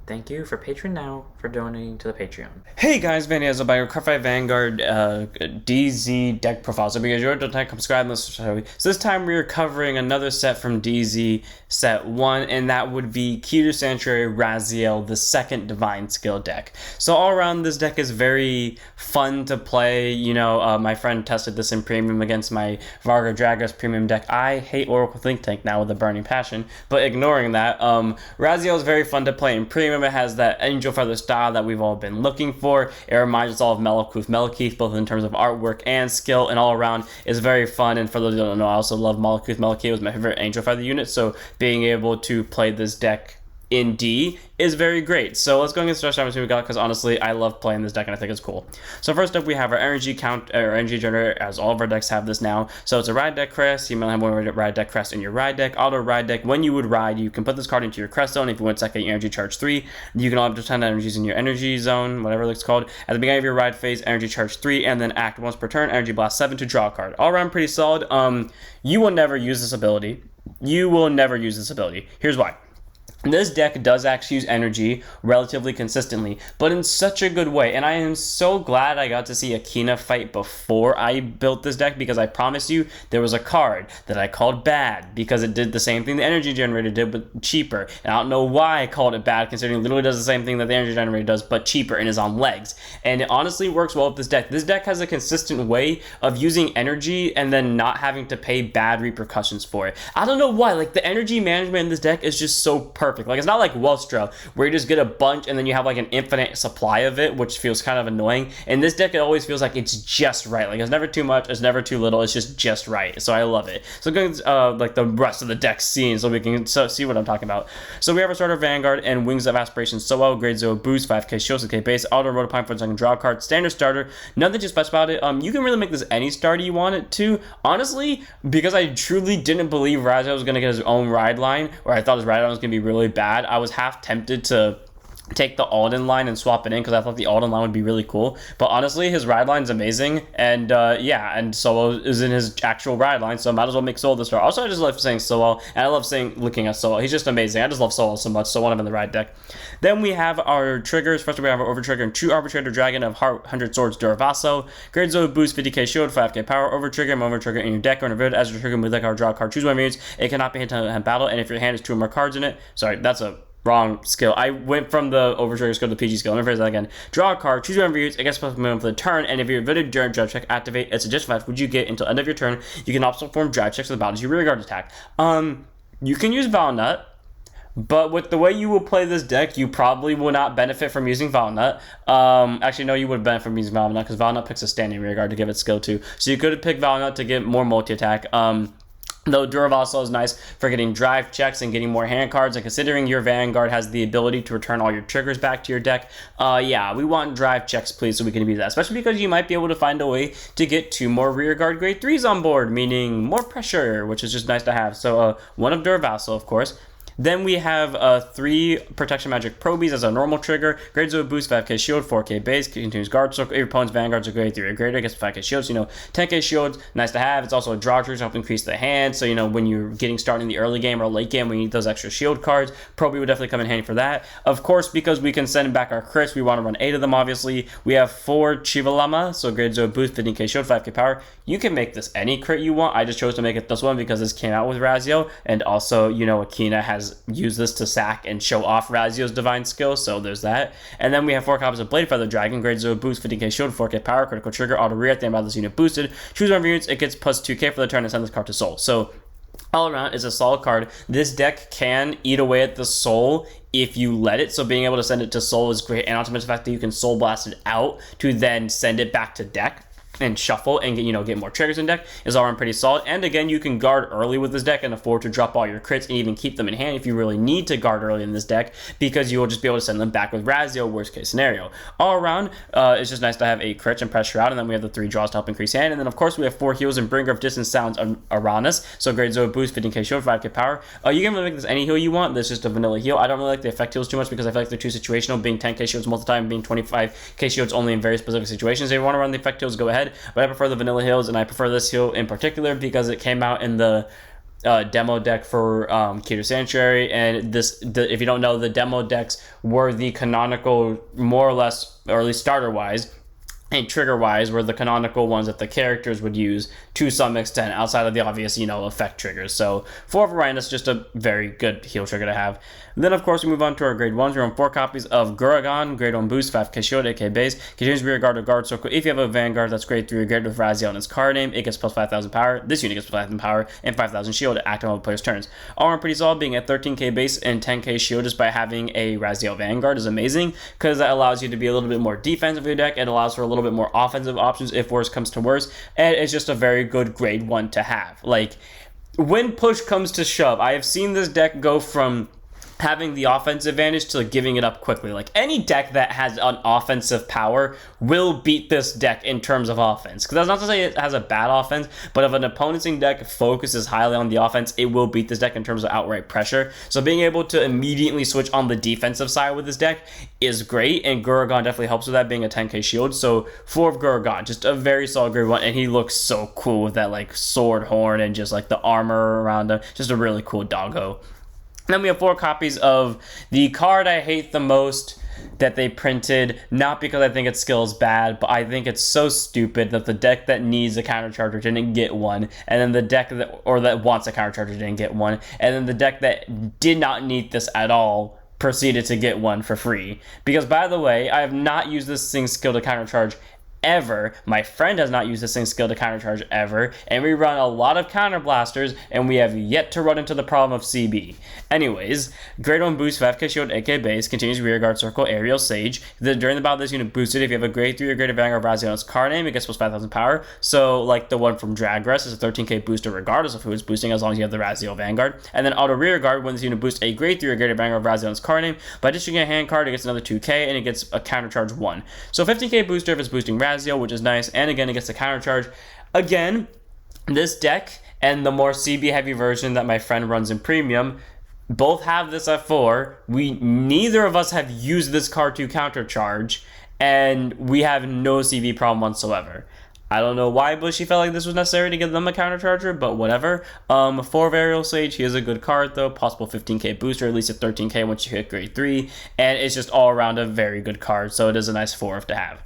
Thank you for Patreon now for donating to the Patreon. Hey guys, Van Hazel by your Carfy Vanguard DZ deck profile. So because you're to like, subscribe, so this time we're covering another set from DZ, set 1, and that would be Keter Sanctuary Rezael, the second Divine Skill deck. So all around, this deck is very fun to play. You know, my friend tested this in Premium against my Varga Dragos Premium deck. I hate Oracle Think Tank now with a burning passion, but ignoring that, Rezael is very fun to play in Premium. It has that Angel Feather style that we've all been looking for. It reminds us all of Malekuth, both in terms of artwork and skill, and all around is very fun. And for those who don't know, I also love Malekuth was my favorite Angel Feather unit, so being able to play this deck in D is very great. So let's go and get started with what we got, because honestly I love playing this deck and I think it's cool. So first up, we have our energy count, or energy generator, as all of our decks have this now. So it's a ride deck crest. You might have one ride deck crest in your ride deck. Auto ride deck, when you would ride, you can put this card into your crest zone. If you want second energy charge 3, you can all have to 10 energies in your energy zone, whatever it's called. At the beginning of your ride phase, energy charge 3, and then act once per turn, energy blast 7 to draw a card. All around pretty solid. You will never use this ability. Here's why. This deck does actually use energy relatively consistently, but in such a good way. And I am so glad I got to see Akina fight before I built this deck, because I promise you there was a card that I called bad because it did the same thing the energy generator did, but cheaper. And I don't know why I called it bad, considering it literally does the same thing that the energy generator does, but cheaper, and is on legs. And it honestly works well with this deck. This deck has a consistent way of using energy and then not having to pay bad repercussions for it. I don't know why, like the energy management in this deck is just so perfect. Like, it's not like Welstra, where you just get a bunch and then you have like an infinite supply of it, which feels kind of annoying. In this deck, it always feels like it's just right. Like, it's never too much, it's never too little, it's just right. So I love it. So going like the rest of the deck scene, so we can see what I'm talking about. So we have our starter Vanguard and Wings of Aspiration Soel, grade 0 boost, 5k shield, 6k base, auto road pine for second draw a card, standard starter. Nothing too special about it. You can really make this any starter you want it to. Honestly, because I truly didn't believe Rezael was going to get his own ride line, or I thought his ride line was going to be really bad, I was half tempted to take the Alden line and swap it in, because I thought the Alden line would be really cool. But honestly, his ride line's amazing, and yeah, and Solo is in his actual ride line, so I might as well make Solo the star. Also, I just love saying Solo, and I love looking at Solo. He's just amazing. I just love Solo so much, so I want him in the ride deck. Then we have our triggers. First, we have our Overtrigger and True Arbitrator Dragon of Heart 100 Swords Duravasso. Grade 0 boost, 50k shield, 5k power. Overtrigger in your deck or in a build. As your trigger move, like our draw a card, choose one of your units. It cannot be hit in battle, and if your hand has 2 or more cards in it, sorry, that's a wrong skill. I went from the Overtrigger skill to the PG skill. Let me phrase that again. Draw a card, choose one of your units, it gets plus minimum for the turn, and if your ability during drive check activate, it's a justified would you get until end of your turn. You can also perform drive checks with the battle as your rear guard attack. You can use Valnut, but with the way you will play this deck, you probably will not benefit from using Valnut. Actually, no, you would benefit from using Valnut, because Valnut picks a standing rear guard to give it skill too. So you could pick Valnut to get more multi-attack. Though Duravasso is nice for getting drive checks and getting more hand cards, and considering your Vanguard has the ability to return all your triggers back to your deck, yeah, we want drive checks, please, so we can abuse that. Especially because you might be able to find a way to get 2 more rear guard grade 3s on board, meaning more pressure, which is just nice to have. So one of Duravasso, of course. Then we have 3 Protection Magic Probies as a normal trigger. Grade 0 boost, 5k shield, 4k base, continues guard circle. If your opponent's Vanguards are grade 3 or greater, gets 5k shields. 10k shields, nice to have. It's also a draw trigger to help increase the hand. So, when you're getting started in the early game or late game, we need those extra shield cards. Proby would definitely come in handy for that. Of course, because we can send back our crits, we want to run 8 of them, obviously. We have 4 Chivalama, so grade 0 boost, 15k shield, 5k power. You can make this any crit you want. I just chose to make it this one because this came out with Rezael, and also, Akina has used this to sack and show off Raziel's divine skill, so there's that. And then we have 4 copies of Blade Feather Dragon, grade 0 boost, 50k shield, 4k power, critical trigger, auto rear at the end of this unit boosted. Choose one of your units, it gets plus 2k for the turn and send this card to Soul. So all around is a solid card. This deck can eat away at the Soul if you let it, so being able to send it to Soul is great, and on top of the fact that you can Soul Blast it out to then send it back to deck and shuffle and get more triggers in deck is all around pretty solid. And again, you can guard early with this deck and afford to drop all your crits and even keep them in hand if you really need to guard early in this deck, because you will just be able to send them back with Rezael, worst case scenario. All around, it's just nice to have 8 crits and pressure out, and then we have the 3 draws to help increase hand, and then of course we have 4 heals and Bringer of Distant Sounds around us, so grade 0 boost, 15k shield, 5k power. You can really make this any heal you want. This is just a vanilla heal. I don't really like the effect heals too much because I feel like they're too situational, being 10k shields multi-time and being 25k shields only in very specific situations. If you want to run the effect heals, go ahead, but I prefer the vanilla heals, and I prefer this heal in particular because it came out in the demo deck for Keter Sanctuary, and if you don't know, the demo decks were the canonical, more or less, or at least starter wise, and trigger wise were the canonical ones that the characters would use to some extent outside of the obvious, effect triggers. So 4 of Orion is just a very good heal trigger to have. And then, of course, we move on to our grade 1s. We run 4 copies of Guragan, grade 1 boost, 5k shield, 8k base, continues rear guard or guard circle. If you have a Vanguard that's grade 3 or greater with Rezael in its card name, it gets plus 5,000 power. This unit gets plus 5,000 power and 5,000 shield active on the player's turns. All around pretty solid, being at 13k base and 10k shield just by having a Rezael Vanguard is amazing, because that allows you to be a little bit more defensive in your deck. It allows for a little bit more offensive options if worse comes to worse, and it's just a very good grade 1 to have. Like, when push comes to shove, I have seen this deck go from having the offensive advantage to giving it up quickly. Like, any deck that has an offensive power will beat this deck in terms of offense. Because that's not to say it has a bad offense, but if an opponent's deck focuses highly on the offense, it will beat this deck in terms of outright pressure. So being able to immediately switch on the defensive side with this deck is great, and Guragan definitely helps with that, being a 10k shield. So 4 of Guragan, just a very solid grade 1, and he looks so cool with that like sword horn and just like the armor around him. Just a really cool doggo. Then we have 4 copies of the card I hate the most that they printed, not because I think its skill is bad, but I think it's so stupid that the deck that needs a counter charger didn't get one, and then the deck that wants a counter charger didn't get one, and then the deck that did not need this at all proceeded to get one for free. Because, by the way, I have not used this thing's skill to counter charge ever. My friend has not used this thing's skill to countercharge ever, and we run a lot of counter blasters, and we have yet to run into the problem of CB. Anyways, grade 1 boost, 5k shield, 8k base, continues rear guard circle, aerial sage. During the battle, this unit boosted. If you have a grade 3 or greater Vanguard Rezael on its card name, it gets plus 5,000 power. So, like the one from Dragress, is a 13k booster regardless of who it's boosting, as long as you have the Rezael Vanguard. And then auto rear guard, when this unit boosts a grade 3 or greater Vanguard Rezael on its card name, by distributing a hand card, it gets another 2k, and it gets a counter charge 1. So 15k booster if it's boosting Rezael, which is nice, and again, it gets the counter charge. Again, this deck and the more CB heavy version that my friend runs in premium both have this at 4. Neither of us have used this card to counter charge, and we have no CV problem whatsoever. I don't know why Bushy felt like this was necessary to give them a counter charger, but whatever. 4 of Aerial Sage, he is a good card though. Possible 15k booster, at least a 13k once you hit grade 3, and it's just all around a very good card, so it is a nice 4 to have.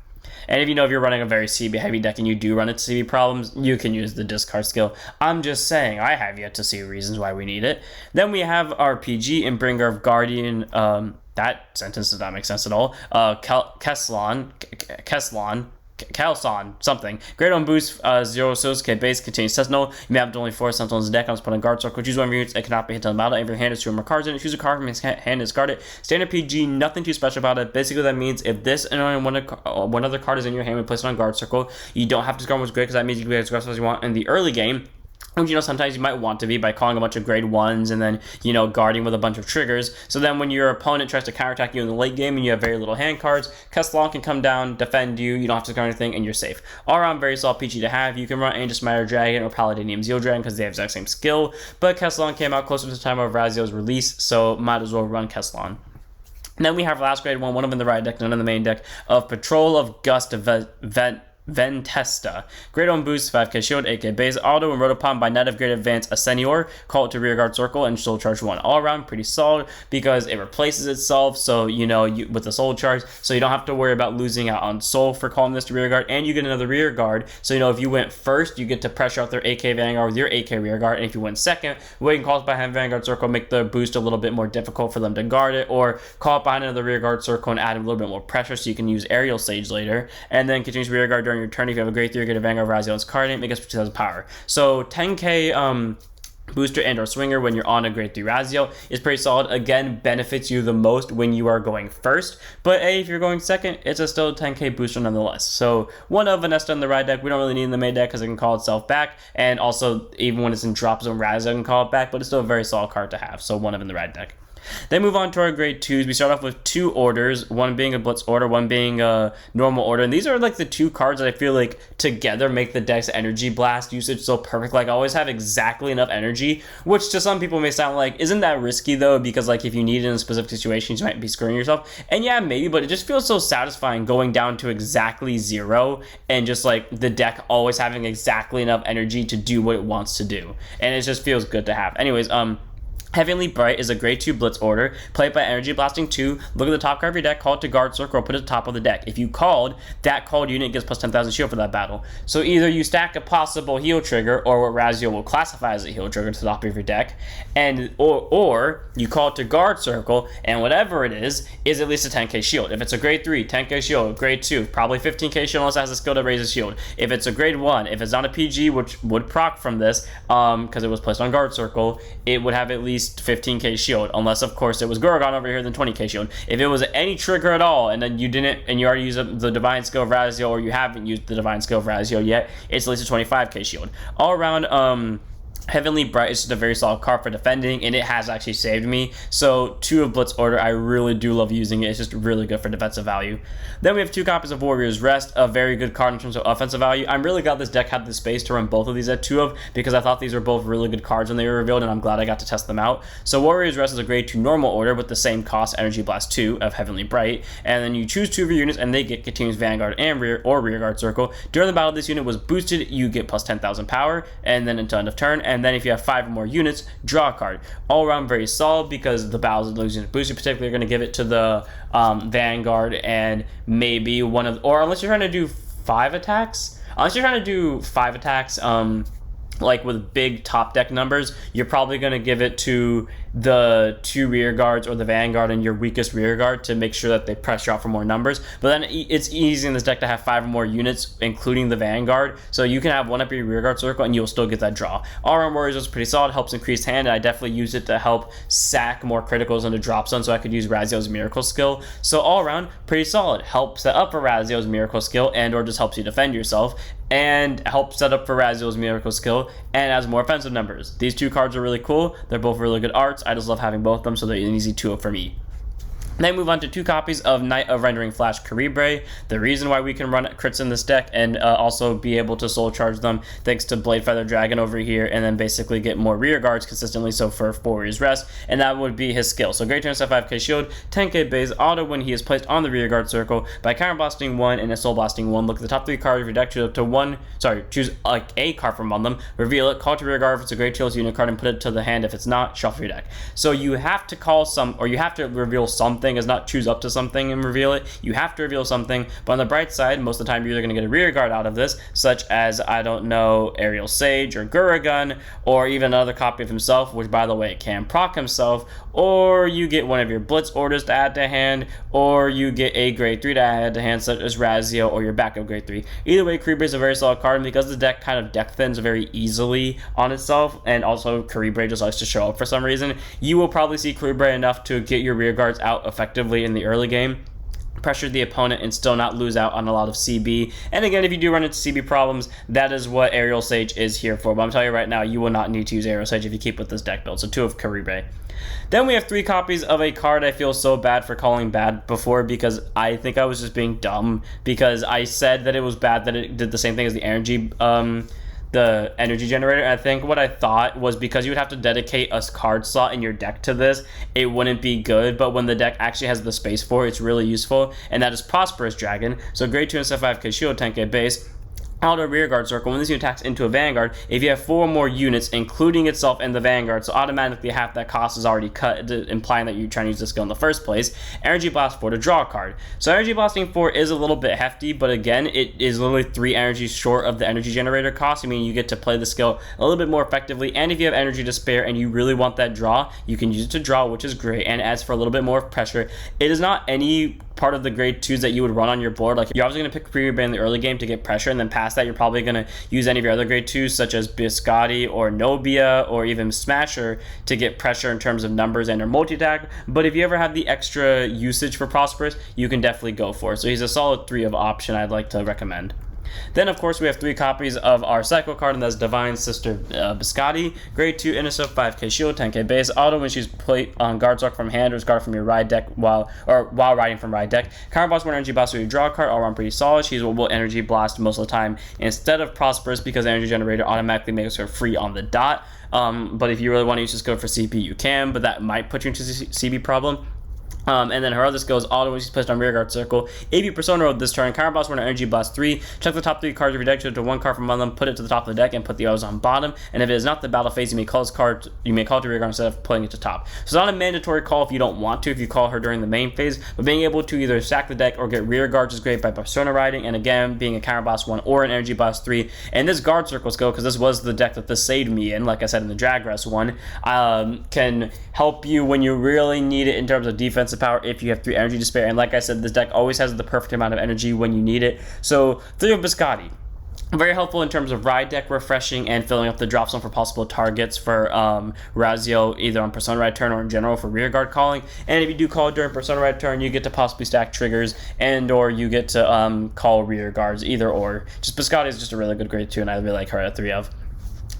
And if you're running a very CB heavy deck and you do run into CB problems, you can use the discard skill. I'm just saying, I have yet to see reasons why we need it. Then we have our PG and Bringer of Guardian. That sentence does not make sense at all. Kelson, something. Grade 1 boost, 0 Sosuke base, contains Sentinel. You may have only 4 Sentinels in the deck. I'm put on guard circle. Choose one of your units that cannot be hit on the battle. If your hand is 2 or more cards in it, choose a card from his hand and discard it. Standard PG, nothing too special about it. Basically, that means if this and only one other card is in your hand, we place it on guard circle. You don't have to discard what's great, because that means you can be as aggressive as you want in the early game. And, sometimes you might want to be by calling a bunch of grade 1s and then, guarding with a bunch of triggers. So then when your opponent tries to counterattack you in the late game and you have very little hand cards, Kesslon can come down, defend you, you don't have to discard anything, and you're safe. All around, very solid PG to have. You can run Aegis Matter Dragon or Paladinium Zeal Dragon because they have the exact same skill, but Kesslon came out closer to the time of Raziel's release, so might as well run Kesslon. Then we have last grade 1, one of them in the right deck, none in the main deck, of Patrol of Gust Ventesta. Grade 1 boost, 5k shield, 8k base, auto, and wrote upon by Knight of Great Advance a Senior, call it to rear guard circle, and soul charge 1. All around, pretty solid, because it replaces itself, so, with the soul charge, so you don't have to worry about losing out on soul for calling this to rear guard, and you get another rear guard, so, if you went first, you get to pressure out their 8k Vanguard with your 8k rear guard, and if you went second, waiting calls behind Vanguard circle, make the boost a little bit more difficult for them to guard it, or call it behind another rear guard circle and add a little bit more pressure so you can use Aerial Sage later, and then continues rear guard during your turn. If you have a grade 3 or get a Vanguard Rezael's card name, it gets 2,000 power. So 10k booster and or swinger when you're on a grade 3 Rezael is pretty solid. Again, benefits you the most when you are going first, but if you're going second, it's still a 10k booster nonetheless. So one of Vanesta in the right deck, we don't really need in the main deck because it can call itself back, and also even when it's in drop zone, Rezael can call it back, but it's still a very solid card to have, so one of in the right deck. Then move on to our grade 2s. We start off with 2 orders, one being a Blitz order, one being a normal order. And these are like the 2 cards that I feel like together make the deck's energy blast usage so perfect. Like I always have exactly enough energy, which to some people may sound like, isn't that risky though? Because like if you need it in specific situations, you might be screwing yourself. And yeah, maybe, but it just feels so satisfying going down to exactly 0 and just like the deck always having exactly enough energy to do what it wants to do. And it just feels good to have. Anyways, Heavenly Bright is a grade 2 Blitz order. Play it by Energy Blasting 2. Look at the top card of your deck, call it to guard circle, or put it at the top of the deck. If you called, that called unit gets plus 10,000 shield for that battle. So either you stack a possible heal trigger, or what Rezael will classify as a heal trigger to the top of your deck, and or you call it to guard circle, and whatever it is at least a 10k shield. If it's a grade 3, 10k shield. Grade 2, probably 15k shield unless it has a skill to raise a shield. If it's a grade 1, if it's not a PG, which would proc from this, because it was placed on guard circle, it would have at least 15k shield, unless of course it was Gorgon over here, then 20k shield. If it was any trigger at all, and then you didn't, and you already used the Divine Skill of Rezael, or you haven't used the Divine Skill of Rezael yet, it's at least a 25k shield. All around, Heavenly Bright is just a very solid card for defending, and it has actually saved me. So 2 of Blitz order, I really do love using it. It's just really good for defensive value. Then we have 2 copies of Warrior's Rest, a very good card in terms of offensive value. I'm really glad this deck had the space to run both of these at 2 of, because I thought these were both really good cards when they were revealed, and I'm glad I got to test them out. So Warrior's Rest is a grade 2 normal order with the same cost, Energy Blast 2 of Heavenly Bright, and then you choose 2 of your units, and they get continuous Vanguard and rear guard circle. During the battle, this unit was boosted, you get plus 10,000 power, and then until end of turn, and then if you have 5 or more units, draw a card. All around very solid, because the battles of those units boosted, particularly are going to give it to the Vanguard and maybe one of, or unless you're trying to do 5 attacks, like with big top deck numbers, you're probably going to give it to the 2 rear guards or the Vanguard and your weakest rear guard to make sure that they pressure out for more numbers. But then it's easy in this deck to have 5 or more units, including the Vanguard, so you can have one up your rear guard circle and you'll still get that draw. All around Warriors is pretty solid, helps increase hand, and I definitely use it to help sack more criticals into drop zone, so I could use Rezael's Miracle skill. So all around, pretty solid. Helps set up for Rezael's Miracle skill, and or just helps you defend yourself, and helps set up for Rezael's Miracle skill, and has more offensive numbers. These 2 cards are really cool. They're both really good arts. I just love having both of them, so they're an easy 2 for me. Then move on to 2 copies of Knight of Rendering Flash Caribre. The reason why we can run crits in this deck and also be able to soul charge them thanks to Blade Feather Dragon over here, and then basically get more rear guards consistently, so for Warrior's Rest, and that would be his skill. So great turn, 5k shield, 10k base, auto when he is placed on the rear guard circle by counter blasting 1 and a soul blasting 1. Look at the top 3 cards of your deck, choose like a card from among them, reveal it, call to rear guard if it's a great chills unit card, and put it to the hand. If it's not, shuffle your deck. So you have to call some, or you have to reveal something, is not choose up to something and reveal it. You have to reveal something, but on the bright side, most of the time you're either going to get a rear guard out of this, such as, I don't know, Aerial Sage or Guragun, or even another copy of himself, which by the way can proc himself, or you get one of your Blitz orders to add to hand, or you get a grade 3 to add to hand, such as Rezael or your backup grade 3. Either way, Caribre is a very solid card, and because the deck kind of deck thins very easily on itself, and also Caribre just likes to show up for some reason, you will probably see Caribre enough to get your rear guards out effectively in the early game, pressure the opponent, and still not lose out on a lot of CB. And again, if you do run into CB problems, that is what Aerial Sage is here for. But I'm telling you right now, you will not need to use Aerial Sage if you keep with this deck build. So 2 of Caribre. Then we have 3 copies of a card I feel so bad for calling bad before, because I think I was just being dumb, because I said that it was bad that it did the same thing as the energy generator. I think what I thought was because you would have to dedicate a card slot in your deck to this, it wouldn't be good, but when the deck actually has the space for it, it's really useful, and that is Prosperous Dragon. So grade 2 and 5k shield, 10k base, auto rear guard circle. When this unit attacks into a Vanguard, if you have 4 more units, including itself and the Vanguard, so automatically half that cost is already cut, implying that you're trying to use this skill in the first place. Energy Blast 4 to draw a card. So Energy Blasting 4 is a little bit hefty, but again, it is literally 3 energies short of the energy generator cost. I mean, you get to play the skill a little bit more effectively, and if you have energy to spare and you really want that draw, you can use it to draw, which is great, and adds for a little bit more pressure. It is not any part of the grade 2s that you would run on your board. Like, you're obviously going to pick Caribre in the early game to get pressure, and then past that, you're probably going to use any of your other grade 2s, such as Biscotti or Nobia or even Smasher, to get pressure in terms of numbers and or multi-attack. But if you ever have the extra usage for Prosperous, you can definitely go for it. So he's a solid 3 of option I'd like to recommend. Then, of course, we have 3 copies of our cycle card, and that's Divine Sister Biscotti. Grade 2, Intercept, 5k shield, 10k base. Auto when she's played on guard suck from hand or discard from your ride deck while riding from ride deck. Counter boss 1 energy blast, so you draw a card, all around pretty solid. She's will energy blast most of the time instead of Prosperous because energy generator automatically makes her free on the dot. But if you really want to use this code for CP, you can, but that might put you into a CP problem. And then her other skill is auto when she's placed on rearguard circle. If you persona road this turn, counter boss when energy blast 3, check the top 3 cards of your deck, choose to 1 card from among them, put it to the top of the deck, and put the others on bottom. And if it is not the battle phase, you may call it to rearguard instead of putting it to top. So it's not a mandatory call if you don't want to, if you call her during the main phase, but being able to either stack the deck or get rearguards is great by persona riding, and again, being a counter boss 1 or an energy blast 3. And this guard circle skill, because this was the deck that this saved me in, like I said in the Jagress one, can help you when you really need it in terms of defensive power if you have 3 energy to spare. And like I said, this deck always has the perfect amount of energy when you need it. So 3 of Biscotti. Very helpful in terms of ride deck refreshing and filling up the drop zone for possible targets for Rezael, either on Persona Ride turn or in general for rearguard calling. And if you do call it during Persona Ride turn, you get to possibly stack triggers and or you get to call rearguards, either or. Just Biscotti is just a really good grade 2, and I really like her at 3 of.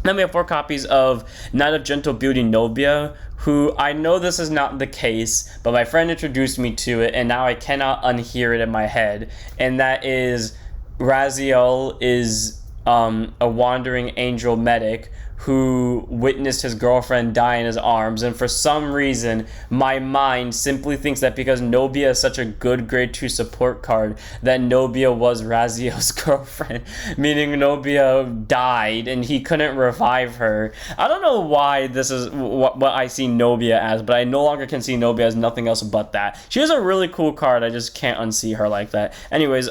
Then we have 4 copies of Knight of Gentle Beauty Nobia, who I know this is not the case, but my friend introduced me to it, and now I cannot unhear it in my head. And that is Rezael is a wandering angel medic who witnessed his girlfriend die in his arms, and for some reason my mind simply thinks that because Nobia is such a good grade 2 support card that Nobia was Rezael's girlfriend, meaning Nobia died and he couldn't revive her. I don't know why this is what I see Nobia as, but I no longer can see Nobia as nothing else but that. She is a really cool card, I just can't unsee her like that. Anyways,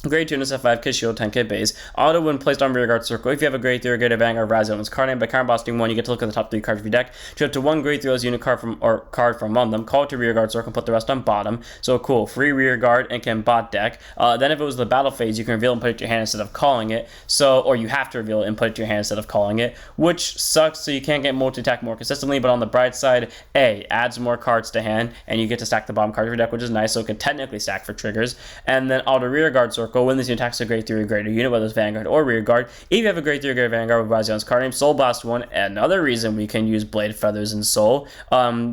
Grade 2 Intercept 5k shield, 10k base. Auto when placed on rearguard circle. If you have a grade 3 or greater Vanguard Rezael in its card name, by counter bossing 1, you get to look at the top 3 cards of your deck. Choose up to 1 grade 3 as unit card from among them. Call it to rearguard circle and put the rest on bottom. So cool, free rearguard and can bot deck. Then if it was the battle phase, you can reveal and put it to your hand instead of calling it. Or you have to reveal it and put it to your hand instead of calling it, which sucks. So you can't get multi-attack more consistently. But on the bright side, adds more cards to hand, and you get to stack the bottom card of your deck, which is nice. So it can technically stack for triggers. And then auto rearguard circle when this unit attacks a grade 3 or greater unit, whether it's Vanguard or Rearguard. If you have a grade 3 or greater Vanguard with Rezael's card name, Soul Blast 1. Another reason we can use Blade Feathers and Soul.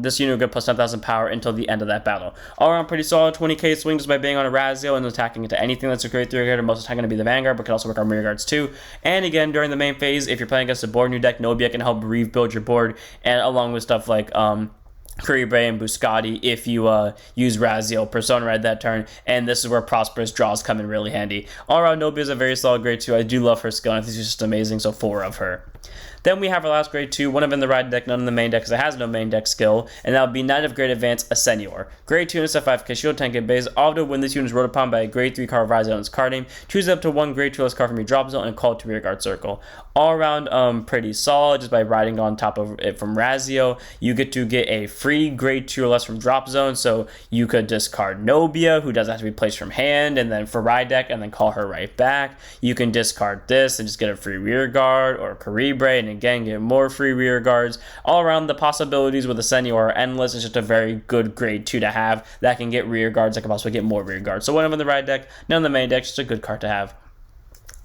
This unit will get plus 10,000 power until the end of that battle. All around pretty solid, 20k swing just by being on a Rezael and attacking into anything that's a grade 3 or greater. Most of the time going to be the Vanguard, but can also work on Rearguards too. And again, during the main phase, if you're playing against a board new deck, Nobia can help rebuild your board, and along with stuff like Caribre and Biscotti if you use Rezael, Persona Ride that turn, and this is where Prosperous draws come in really handy. All around, Nobia is a very solid grade 2. I do love her skill, and I think she's just amazing, so 4 of her. Then we have our last grade 2, one of in the ride deck, none in the main deck because it has no main deck skill, and that would be Knight of Great Advance, Ascenior. Grade 2 Intercept 5k shield, 10k base. Auto when this unit is rolled upon by a grade 3 card of Rezael in its card name, choose up to 1 grade 2 less card from your drop zone and call it to rearguard circle. All around pretty solid just by riding on top of it from Rezael. You get to get a free grade 2 or less from drop zone, so you could discard Nobia, who doesn't have to be placed from hand, and then for ride deck, and then call her right back. You can discard this and just get a free rearguard or Caribre, and again get more free rear guards. All around, the possibilities with Ascenior are endless. It's just a very good grade 2 to have that can get rear guards. That can also get more rear guards. So one of them in the ride deck, none in the main deck. Just a good card to have.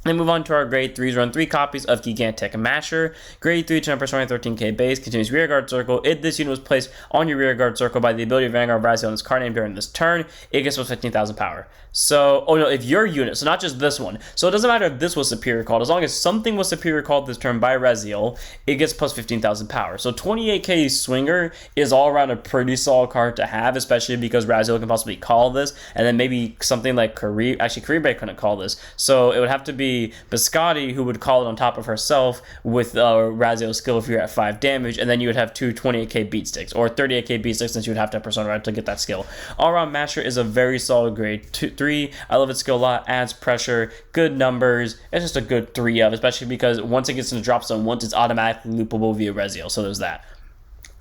Then move on to our grade 3s. Run 3 copies of Gigantic Masher. Grade 3 to Persona 13k base. Continues rearguard circle. If this unit was placed on your rearguard circle by the ability of Vanguard Rezael in its card name during this turn, it gets plus 15,000 power. So, if your unit, so not just this one. So it doesn't matter if this was superior called. As long as something was superior called this turn by Rezael, it gets plus 15,000 power. So 28k Swinger is all around a pretty solid card to have, especially because Rezael can possibly call this, and then maybe something like Caribre. Actually, Caribre couldn't call this. So it would have to be Biscotti who would call it on top of herself with Rezael's skill if you're at 5 damage, and then you would have 2 28k beat sticks, or 38k beat sticks since you would have to have Persona Ride to get that skill. All around, Masher is a very solid grade 3. I love its skill a lot, adds pressure, good numbers. It's just a good 3 of, especially because once it gets in the drop zone, once it's automatically loopable via Rezael, so there's that.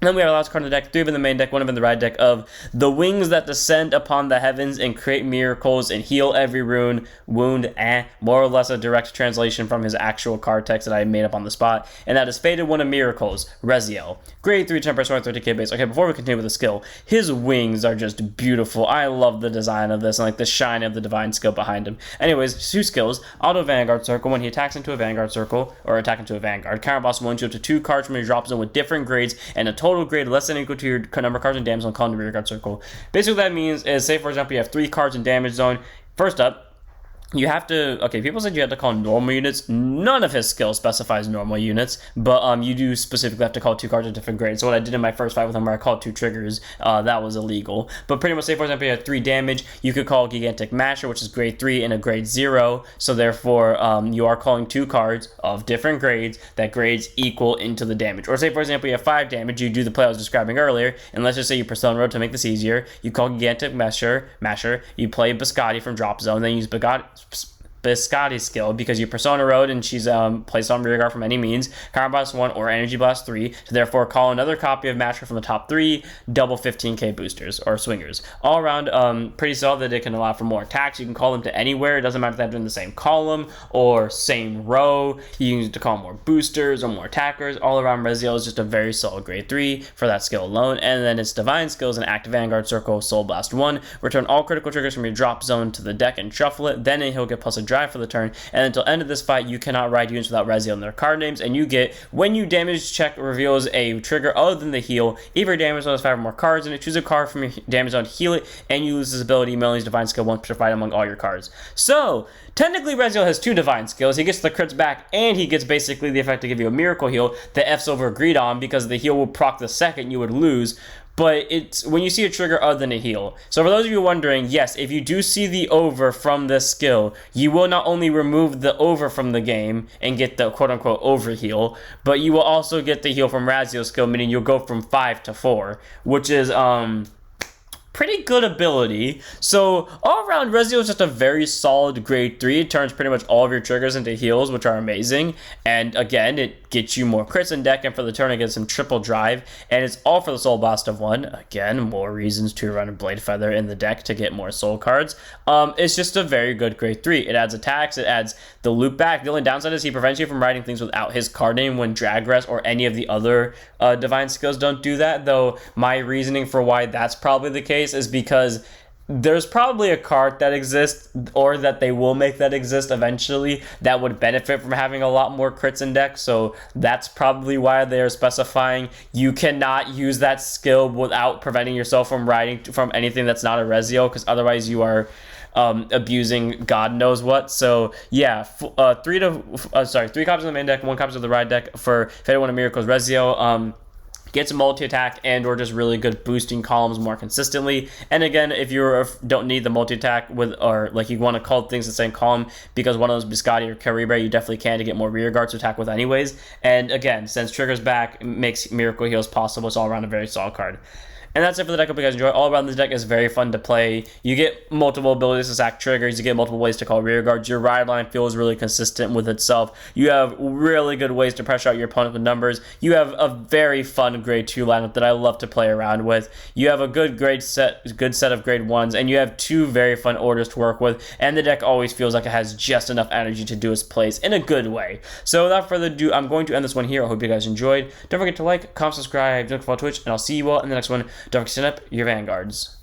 Then we have a last card in the deck, 3 of in the main deck, 1 of in the ride deck, of the wings that descend upon the heavens and create miracles and heal every wound, more or less a direct translation from his actual card text that I made up on the spot. And that is Fated One of Miracles, Rezael. Grade 3 temper, 30k base. Okay, before we continue with the skill, his wings are just beautiful. I love the design of this and like the shine of the divine skill behind him. Anyways, 2 skills. Auto Vanguard Circle. When he attacks into a Vanguard Circle, or attack into a Vanguard, counter boss will you up to 2 cards from your drop zone with different grades and a total grade less than or equal to your number of cards in damage zone called the rear guard circle. Basically what that means is, say for example you have 3 cards in damage zone. First up, you have to, okay, people said you had to call normal units. None of his skill specifies normal units, but you do specifically have to call 2 cards of different grades. So what I did in my first fight with him where I called 2 triggers, that was illegal. But pretty much, say for example you had 3 damage, you could call Gigantic Masher, which is grade 3 and a grade 0. So therefore, you are calling 2 cards of different grades that grades equal into the damage. Or say for example you have 5 damage, you do the play I was describing earlier, and let's just say you Persona Road to make this easier. You call Gigantic Masher, you play Biscotti from drop zone, then use Biscotti's skill because you Persona Road and she's placed on rear guard from any means, Counter Blast 1 or Energy Blast 3, to therefore call another copy of Masher from the top 3, double 15k boosters or swingers. All around, pretty solid that it can allow for more attacks. You can call them to anywhere. It doesn't matter if they're in the same column or same row. You can use it to call more boosters or more attackers. All around, Rezael is just a very solid grade 3 for that skill alone. And then its divine skills and Active Vanguard Circle, Soul Blast 1. Return all critical triggers from your drop zone to the deck and shuffle it. Then he'll get plus a drive for the turn, and until end of this fight you cannot ride units without Rezael in their card names, and you get, when you damage check reveals a trigger other than the heal, if your damage zone has 5 or more cards in it, choose a card from your damage zone, heal it, and you lose this ability. Melanie's divine skill once per fight among all your cards. So technically Rezael has 2 divine skills. He gets the crits back and he gets basically the effect to give you a miracle heal that F's over agreed on, because the heal will proc the second you would lose. But it's when you see a trigger other than a heal. So for those of you wondering, yes, if you do see the over from this skill, you will not only remove the over from the game and get the quote-unquote over heal, but you will also get the heal from Raziel's skill, meaning you'll go from 5 to 4, which is pretty good ability. So all around, Rezael is just a very solid grade 3. It turns pretty much all of your triggers into heals, which are amazing. And again, it gets you more crits in deck, and for the turn it gets some triple drive. And it's all for the Soul Blast of 1. Again, more reasons to run a Blade Feather in the deck to get more soul cards. It's just a very good grade 3. It adds attacks, it adds the loop back. The only downside is he prevents you from writing things without his card name when drag rest or any of the other divine skills don't do that. Though my reasoning for why that's probably the case is because there's probably a card that exists, or that they will make that exist eventually, that would benefit from having a lot more crits in deck. So that's probably why they are specifying you cannot use that skill without preventing yourself from writing from anything that's not a Rezael, because otherwise you are abusing God knows what. So yeah, 3 copies of the main deck, 1 copy of the ride deck for Fated One of Miracles, Rezael. Gets a multi-attack and or just really good boosting columns more consistently. And again, if you don't need the multi-attack with, or like you want to call things the same column because one of those Biscotti or Caribe, you definitely can to get more rear guards to attack with anyways. And again, since triggers back, makes miracle heals possible. It's all around a very solid card. And that's it for the deck. Hope you guys enjoy. All around this deck is very fun to play. You get multiple abilities to stack triggers. You get multiple ways to call rear guards. Your ride line feels really consistent with itself. You have really good ways to pressure out your opponent with numbers. You have a very fun grade 2 lineup that I love to play around with. You have a good set of grade 1s, and you have 2 very fun orders to work with. And the deck always feels like it has just enough energy to do its plays in a good way. So without further ado, I'm going to end this one here. I hope you guys enjoyed. Don't forget to like, comment, subscribe, don't follow Twitch, and I'll see you all in the next one. Don't forget to set up your vanguards.